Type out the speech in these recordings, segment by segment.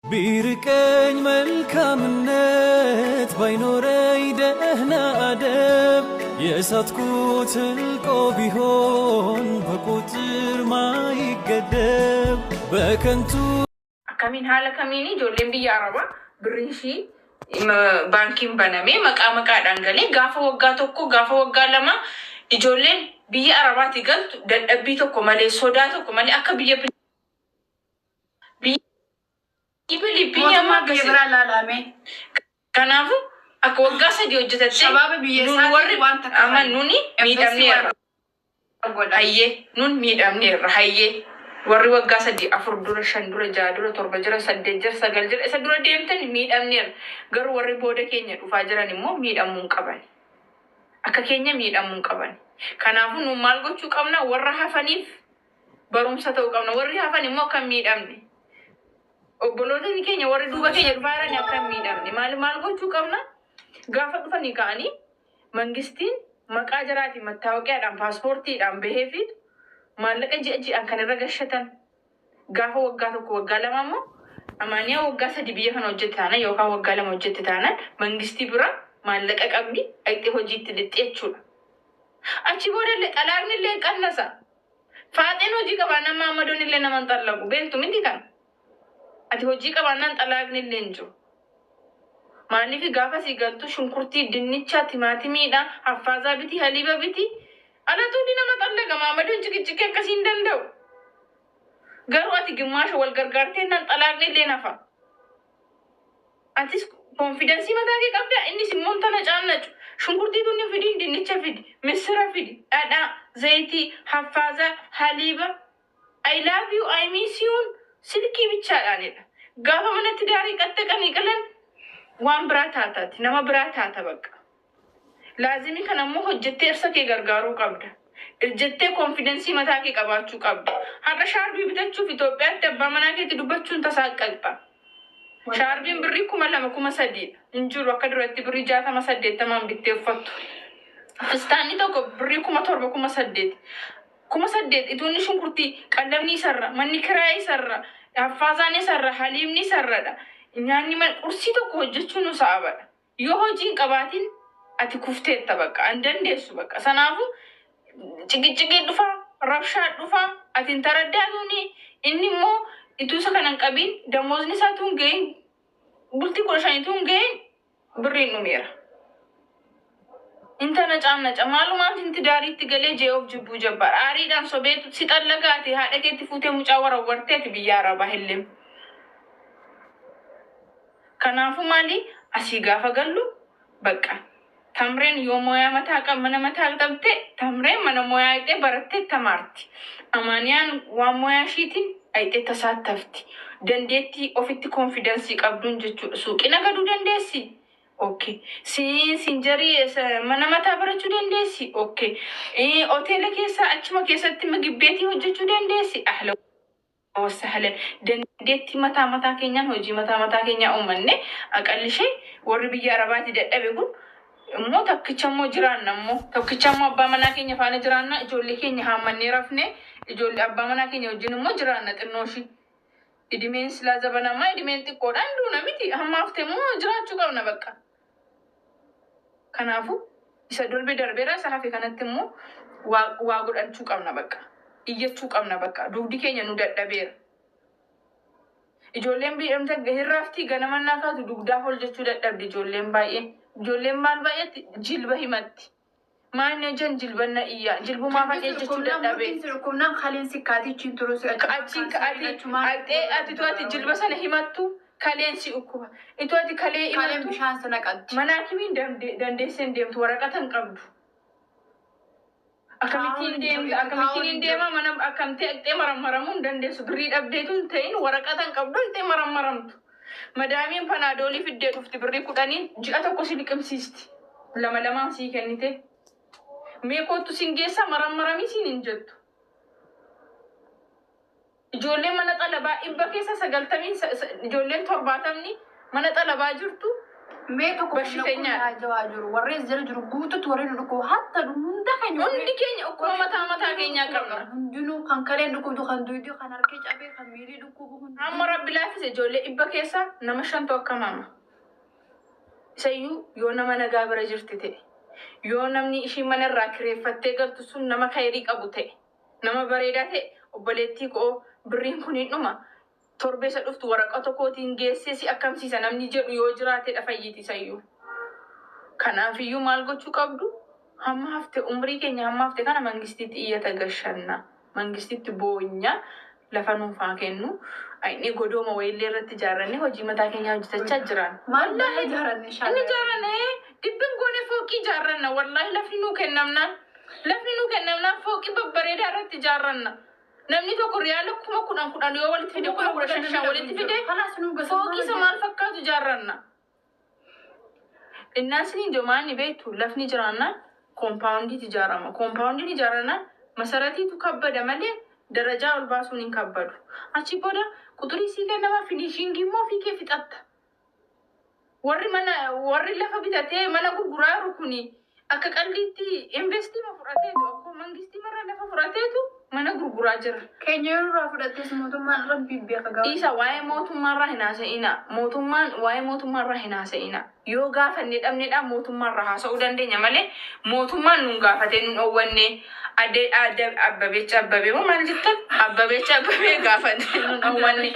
ቢርቀኝ መልካምነት ባይኖረኝ ደህና አደብ የሳትኩት እልቆ ቢሆን በቁጥር ማይገደብ በከንቱ አካሚን ሀለ ከሚኒ ጆሌን ብያ አረባ ብሪንሺ ባንኪን በነሜ መቃ ዳንገሌ ጋፈ ወጋ ቶኮ ጋፈ ወጋ ለማ ኢጆሌን ብያ አረባት ይገልጡ ደደቢ ቶኮ መሌ ሶዳ ቶኮ መሌ አከ ብየ Ibili biyya maakasi laalame. Kanaafu akka waggaa sadii hojjetatte Shabaaba biyya isaatti waan takka amma nuni miidhamneerra. Hayyee nun miidhamneerra hayyee warri waggaa sadii 4 dura 5 dura 6 dura 7 jira 8 jira 9 jira isa dura deemtan miidhamneerra. Garuu warri booda keenya dhufaa jiran immoo miidhamuun qaban. Akka keenya miidhamuun qaban. Kanaafu nun maal gochuu qabna warra hafaniif barumsa ta'uu qabna. Warri hafan immoo kan miidhamne. Obbolootni keenya warri duuba keenya dhufaaran akka miidhamne maal gochuu qabna gaafa dhufanii ka'anii mangistiin maqaa jaraatiin mattaawaqaadhaan paaspoortiidhaan baheefi maallaqa ji'aan kan irra gashatan gaafa waggaa tokko waggaa lama immoo amaaniyaa waggaa 3 biyya kana hojjette taana yookaan waggaa 2 hojjette taana mangistii bira maallaqa qabdi dhaqxee hojiitti lixxee jechuudha. Achi boodallee xalaaqni illee qannasa faaxeen hojii qabaa nama amadoon illee nama xallaqu beektu miti kana. Ati hojii qabaannaan xalaaqni illee hin jiru. Maaliif gaafa sii galtu shunkurtii, dinnicha, timaatimiidha, haffaasaa biti, haliiba biti. Alatuun nama xallaqa maamadoon ciqiccikee akkasii hin danda'u. Garuu ati gimmaasha wal gargaarteennaan xalaaqni illee nafa. Atis koonfidensii mataa kee qabdaa innis immoo tana caannacu. Shunkurtii tunni fidi, dinnicha fidi, misira fidi, dhadhaa, zayitii, haffaasaa, haliiba. I love you, I miss you. Silkii bichaadhaanidha. Gaafa manatti daarii qaxxaqanii qalan waan biraa taataati. Nama biraa taata bakka. Laazimii kana immoo hojjettee irsa kee gargaaruu qabda. Irjettee koonfidensii mataa kee qabaachuu qabda. Har'a shaarbii bitachuuf Itoophiyaatti abbaa manaa keetti dubbachuun tasaaqalxa. Shaarbiin birrii 2,000 hin jiru akka duratti birrii 60-80 bittee uffattu. Fistaanni tokko birrii 7,000 8,000 ituunni shunkurtii qallamni isarra manni kiraayii isarra haffaasaani isarra haliimni isarradha. Nyaanni qursii tokko hojjechuun nu sa'abadha. Yoo hojiin qabaatiin ati kufteetta bakka an dandeessu bakka. Sanaafu ciqiccigee dhufaa rabshaa dhufaa ati hin taraddaatuuni inni immoo ituusa kanan qabiin damoozni isaa tuun ga'in bultii 15 tuun ga'in birriin dhumeera. Intana caamnaca maalumaan inti daariitti galee jee'oof jibbuu jabbaar aariidhaan sobeetu si xallagaati haadha keetti fuutee mucaa warabbarteeti biyya arabaa hillim. Kanaafu maali asii gaafa gallu bakka tamreen yoo mooyaa mataa qab mana mataa qabte tamreen mana mooyaa ayxee barattee tamaarti. Amaaniyaan waan mooyaa ishiitiin ayxee tasaattafti. Dandeettii ofitti koonfidensii qabduun jechuudha. Suuqina gaduu dandeessi. Okay. Sinjarii mana mataa barachuu dandeessi. Okay. Hoteela keessa achuma keessatti ምግቤeti hojjechuu dandeessi. Ahla wasahlan. Dandeettii mataa keenyaan hojii mataa keenyaa uumanne aqallishee warri biyya arabaati dadhabe kun immoo tokkichammoo jiraanna immoo tokkichammoo abbaa manaa keenya faana jiraanna ijoollee keenya haamannee rafne ijoollee abbaa manaa keenya wajjin immoo jiraanna xinnooshi. Idimeen silaa zabanamaa idimeen xiqqoodhaan duuna miti hammaaftee immoo jiraachuu qabna bakka. Kanaafu isa darbeera isa hafe kanatti immoo waa godhachuu qabna bakka. Iyyachuu qabna bakka. Dugdi keenya nu dadhabeera. Ijoolleen biidhamte hirraaftii ganamannaa kaatu dugdaaf ol jechuu dadhabdi ijoolleen baay'ee. Ijoolleen maal baay'eetti jilba himatti. Maanne jan jilbanna iyyaa. Jilbumaa fadhee jechuu dadhabee. Kumnaan kaleen sikkaatii turu ati jilba sana himattu. Kaleensi ukkuba. Itooti kalee kaleen bishaan sana qabdi. Manaa kimiin dandeesseen deemtu waraqatan qabdu. Akkamittiin deema mana akkamtee aqxee maramaramuun dandeessu. Birrii dhabdeetuun ta'in waraqatan qabdu aqxee maramaramtu. Madaamiin panaadoolii fiddee dhufti birrii 10 ji'a tokko si liqimsiisti. 2 sii kennite. Mee kootu sin geessa maramaramii siin hin jettu. Ijoolleen mana xalabaa 100 keessa 90 ijoolleen 70 mana xalabaa jirtu ميتو بشتينيا جواجر وريز زرجر قوتت ورين لكو حتى دون دحين وندي كينيا أكو متا كينيا كرنا هندنو كان كلين لكو دو كان دويدو كان أركيج أبي كان ميري لكو أما رب لا في جولة إبا كيسا نمشان توكا ماما سيو يو نما نغابر جرتي يو نمني إشي من الراكري فتيقل تسون نما خيريك أبو تي نما بريداتي وبلتيك أو برين كونين نما torbe sa dhuftu waraqata kootiin geessee si akkamsiisa namni jedhu yoo jiraate dhafayyiti sayyuu. Kanaafiyyuu maal gochuu qabdu? Hamma hafte umrii keenya hamma hafte kana mangistitti iyyata gashanna. Mangistitti boonya lafa nuufaa kennu. Inni godooma wayillee irratti ijaarranne hojii mataa keenya hojjetachaa jiran. Wallahi ijaarranne shaala. Inni ijaarranne dibbin goone fooqii ijaarranna. Wallahi lafni nuu kennamnaan fooqii babbareedaa irratti ijaarranna. namni tokko riyaala kuma kudhan yoo walitti fide kuma kudhan shan walitti fide fooqii isa maal fakkaatu ijaarranna. Innaasni jomaanni beektu lafni jiraanna koompaawundiitu ijaarama. Koompaawundiin ijaarana masaratiitu kabbada malee darajaa ol baasuun hin kabbadu. Achi booda quxurii sii kennama finishiingii immoo fiikee fixatta. Warri lafa bitatee mana gurguraa rukuni akka qalliitti investii ma fudhateetu akkuma mangistii marra lafa fudhateetu mana gurguraa jira. Keenya yeroo fudhatees mootummaan rabbii beeka gaafa. Isa waa'ee mootummaarraa hin haasa'ina. Waa'ee mootummaarraa hin haasa'ina. Yoo gaafanne dhabnedhaan mootummaarraa haasa'uu dandeenya malee mootummaan nuun gaafatee nuun dhoowwanne abbabeecha abbabee moo maal jettan? Abbabeecha abbabee gaafatee nuun dhoowwanne.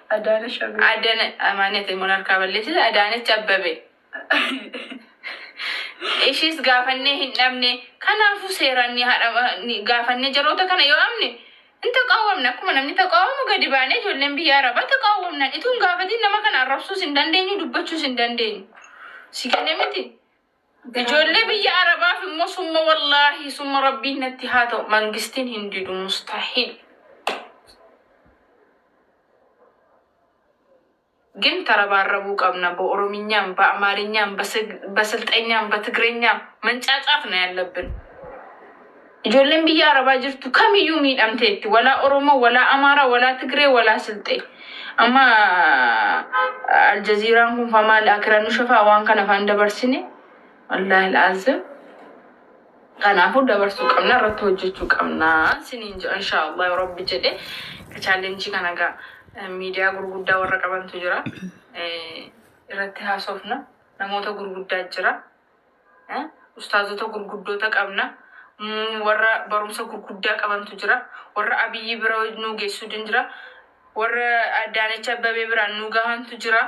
Adaana shabee. Adaana amaanete monarkaa balleessite Adaanecha abbabee. Ishis gaafannee hin dhabne kanaafuu seeraan gaafannee jaroota kana yoo amne in taqaawwamna akkuma namni taqaawwamu gadi baanee ijoolleen biyya arabaa taqaawwamnan ituun gaafatiin nama kana arrabsuus hin dandeenyu dubbachuus hin dandeenyu. Si kenne miti ijoollee biyya arabaaf immoo summa wallaahi summa rabbiin natti haa ta'u mangistiin hin didu mustahiil. ግን ተረባረቡ ቀብና በኦሮምኛም በአማርኛም በስልጠኛም በትግረኛም መንጫጫፍ ነው ያለብን። ijoolleen biyya arabaa jirtu kamiyyuu miidhamteetti wala oromoo wala amaara wala tigree wala silxee amma aljaziiraan kun famaa laakiranu shafaa waan kana faan dabarsine wallahi alazim kanaafuu dabarsuu qabna irratti hojjechuu qabna siniin inshaallah rabbi jedhe challenge kana gaa media gurguddaa warra qabantu jira irratti haasofna namoota gurguddaa jira ustaazota gurguddoota qabna warra barumsa gurguddaa qabantu jira warra abiyyi bira nu geessu jira warra Adaanecha Abbabee bira nu gahantu jira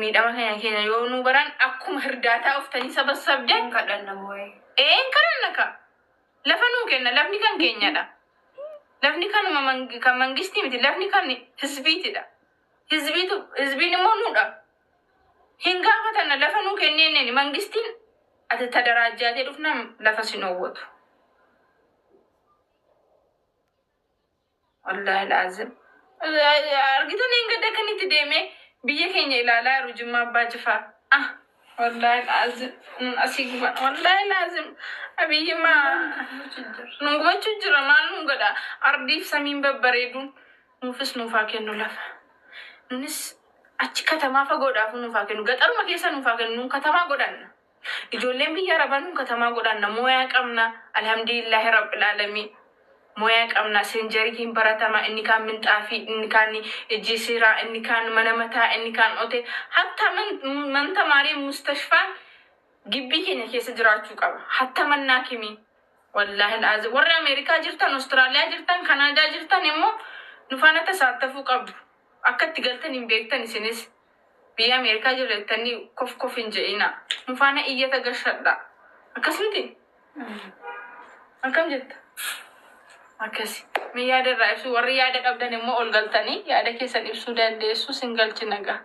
miidhama keenya yoo nu baran akkuma hirdaataa uftanii sabassabdan kadhanna moo'ee kadhanna ka lafa nu kenna lafni kan keenyadha. Lafni kan mangistii miti lafni kan hizbiitidha. Hizbiin immoo nuudha. Hin gaafatanna lafa nuu kenneen mangistiin ati tadaraajaatee dhufnaan lafa sin oowwatu. Wallahi laazim. Argitan hin gadda kan itti deemee biyya keenya ilaalaa jiru Jimmaa Abbaa Jifaar. Wallahi laazim. Asii guban wallahi laazim. Abiyyi nungubachuu jira maal nun godha ardiif samiin babbareeduun nuufis nuufaa kennu lafa. Nunis achi katamaa fagoodhaaf nuufaa kennu gaxaruma keessa nuufaa kennu nun katamaa godhanna. Ijoolleen biyya arabaa nun katamaa godhanna mooyaa qabna alhamdulillahi rabbil aalamiin. Mooyaa qabna senjariin baratama inni kaan minxaafii inni kaan ejjisiraa inni kaan mana mataa inni kaan ote hatta man tamaarii mustashfaan gibbii keenya keessa jiraachuu qaba. Hatta mannaa kimi wallahi laazim warri Ameerikaa jirtan Austraaliyaa jirtan Kanaadaa jirtan immoo nufaana tasaatafuu qabdu. Akkatti galtan hin beektan isinis biyya Ameerikaa jirtanii kof hin je'ina. Nufaana iyyata gashadha. Akkasumti akkam jetta akkasi mi yaada irraa ibsu warri yaada qabdan immoo ol galtanii yaada keessan ibsuu dandeessu sin galchina gaa.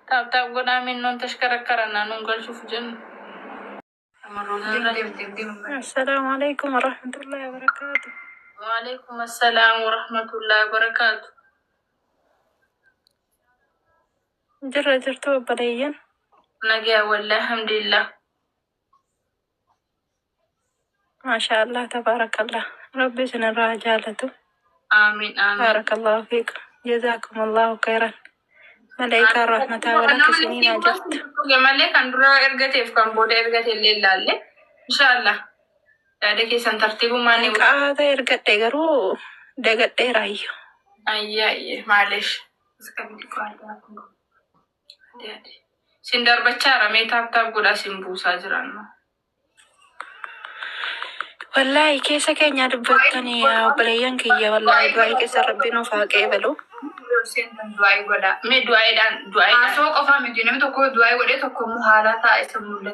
Taaptaaf godhaamin noon tashkarakkaranaa nuun galchuuf jennu. السلام عليكم ورحمة الله وبركاته. وعليكم السلام ورحمة الله وبركاته. جرتو بليا نجا والله الحمد لله ما شاء الله تبارك الله ربي سنرى جالته. آمين آمين بارك الله فيك جزاكم الله خيرا. ملايكة الرحمة ولا كسنين أجرت. مالي كان درا إرجتي في كان بودا إرجتي الليل إن شاء الله. يعني كيسان ترتيبه ماني. هذا إرجت دقرو دقت رايو. أيه معلش. سندر بچارة ميتاب قولا سنبوسا جرانو. والله كيسا كينيا دبتني يا بليان كيا والله دعاء كيسا ربنا فاقي بلو. دعاء قولا مي دعاء دان. أسوق أفهم دينه تكو دعاء قولا تكو مهالة تائسة مولد.